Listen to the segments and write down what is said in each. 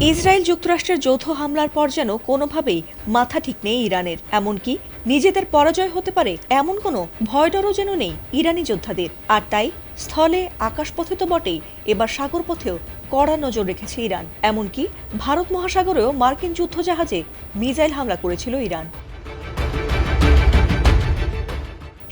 Israel যুক্তরাষ্ট্রের যৌথ হামলার পর যেন কোনোভাবেই মাথা ঠিক নেই ইরানের, এমনকি নিজেদের পরাজয় হতে পারে এমন কোনো ভয়ডরও যেন নেই ইরানি যোদ্ধাদের। আর তাই স্থলে আকাশপথে তো বটেই, এবার সাগরপথেও কড়া নজর রেখেছে ইরান। এমনকি ভারত মহাসাগরেও মার্কিন যুদ্ধজাহাজে মিসাইল হামলা করেছিল ইরান।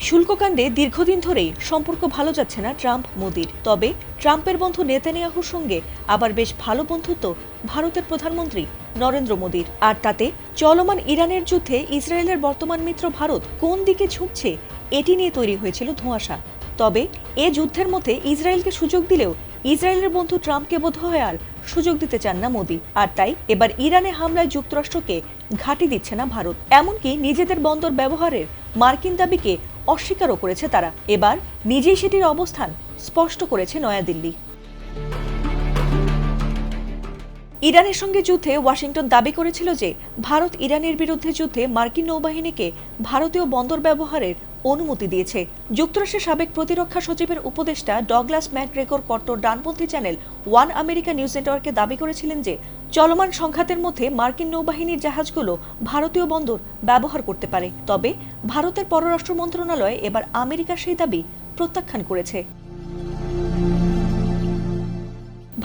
শুল্ককাণ্ডে দীর্ঘদিন ধরেই সম্পর্ক ভালো যাচ্ছে না ট্রাম্প মোদির। তবে ট্রাম্পের বন্ধু নেতানিয়াহুর সঙ্গে আবার বেশ ভালো বন্ধুত্ব ভারতের প্রধানমন্ত্রী নরেন্দ্র মোদির। আর তাতে চলমান ইরানের যুদ্ধে ইসরায়েলের বর্তমান মিত্র ভারত কোন দিকে ঝুঁকছে এটি নিয়ে তৈরি হয়েছিল ধোঁয়াশা। তবে এ যুদ্ধের মধ্যে ইসরায়েলকে সুযোগ দিলেও ইসরায়েলের বন্ধু ট্রাম্পকে বোধহয় আর সুযোগ দিতে চান না মোদি। আর তাই এবার ইরানে হামলায় যুক্তরাষ্ট্রকে ঘাঁটি দিচ্ছে না ভারত। এমনকি নিজেদের বন্দর ব্যবহারের মার্কিন দাবিকে অস্বীকারও করেছে তারা। এবার নিজেই সেটির অবস্থান স্পষ্ট করেছে নয়াদিল্লি। ইরানের সঙ্গে যুদ্ধে ওয়াশিংটন দাবি করেছিল যে ভারত ইরানের বিরুদ্ধে যুদ্ধে মার্কিন নৌবাহিনীকে ভারতীয় বন্দর ব্যবহারের অনুমতি দিয়েছে। যুক্তরাষ্ট্রের সাবেক প্রতিরক্ষা সচিবের উপদেষ্টা ডগলাস ম্যাকগ্রেগর কট্টর ডানপন্থী চ্যানেল ওয়ান আমেরিকা নিউজ নেটওয়ার্কে দাবি করেছিলেন যে চলমান সংঘাতের মধ্যে মার্কিন নৌবাহিনীর জাহাজগুলো ভারতীয় বন্দর ব্যবহার করতে পারে। তবে ভারতের পররাষ্ট্র মন্ত্রণালয় এবার আমেরিকার সেই দাবি প্রত্যাখ্যান করেছে।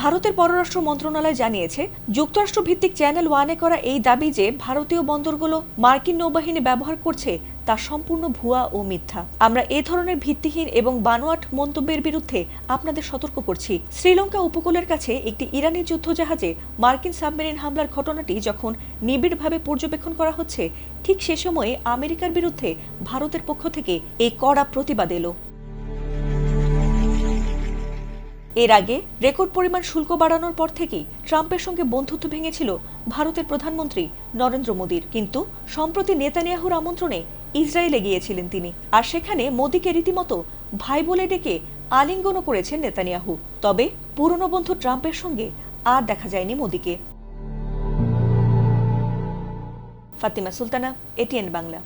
ভারতের পররাষ্ট্র মন্ত্রণালয় জানিয়েছে, যুক্তরাষ্ট্র ভিত্তিক চ্যানেল ওয়ানে করা এই দাবি যে ভারতীয় বন্দরগুলো মার্কিন নৌবাহিনী ব্যবহার করছে তা সম্পূর্ণ ভুয়া ও মিথ্যা। আমরা এ ধরনের ভিত্তিহীন এবং বানোয়াট মন্তব্যের বিরুদ্ধে আপনাদের সতর্ক করছি। শ্রীলঙ্কা উপকূলের কাছে একটি ইরানি যুদ্ধজাহাজে মার্কিন সাবমেরিন হামলার ঘটনাটি যখন নিবিড়ভাবে পর্যবেক্ষণ করা হচ্ছে, ঠিক সে সময়ে আমেরিকার বিরুদ্ধে ভারতের পক্ষ থেকে এই কড়া প্রতিবাদ এলো। এর আগে রেকর্ড পরিমাণ শুল্ক বাড়ানোর পর থেকেই ট্রাম্পের সঙ্গে বন্ধুত্ব ভেঙেছিল ভারতের প্রধানমন্ত্রী নরেন্দ্র মোদির। কিন্তু সম্প্রতি নেতানিয়াহুর আমন্ত্রণে ইসরায়েলে গিয়েছিলেন তিনি, আর সেখানে মোদিকে রীতিমতো ভাই বলে ডেকে আলিঙ্গনও করেছেন নেতানিয়াহু। তবে পুরনো বন্ধু ট্রাম্পের সঙ্গে আর দেখা যায়নি মোদিকে। ফাতিমা সুলতানা, এটিএন বাংলা।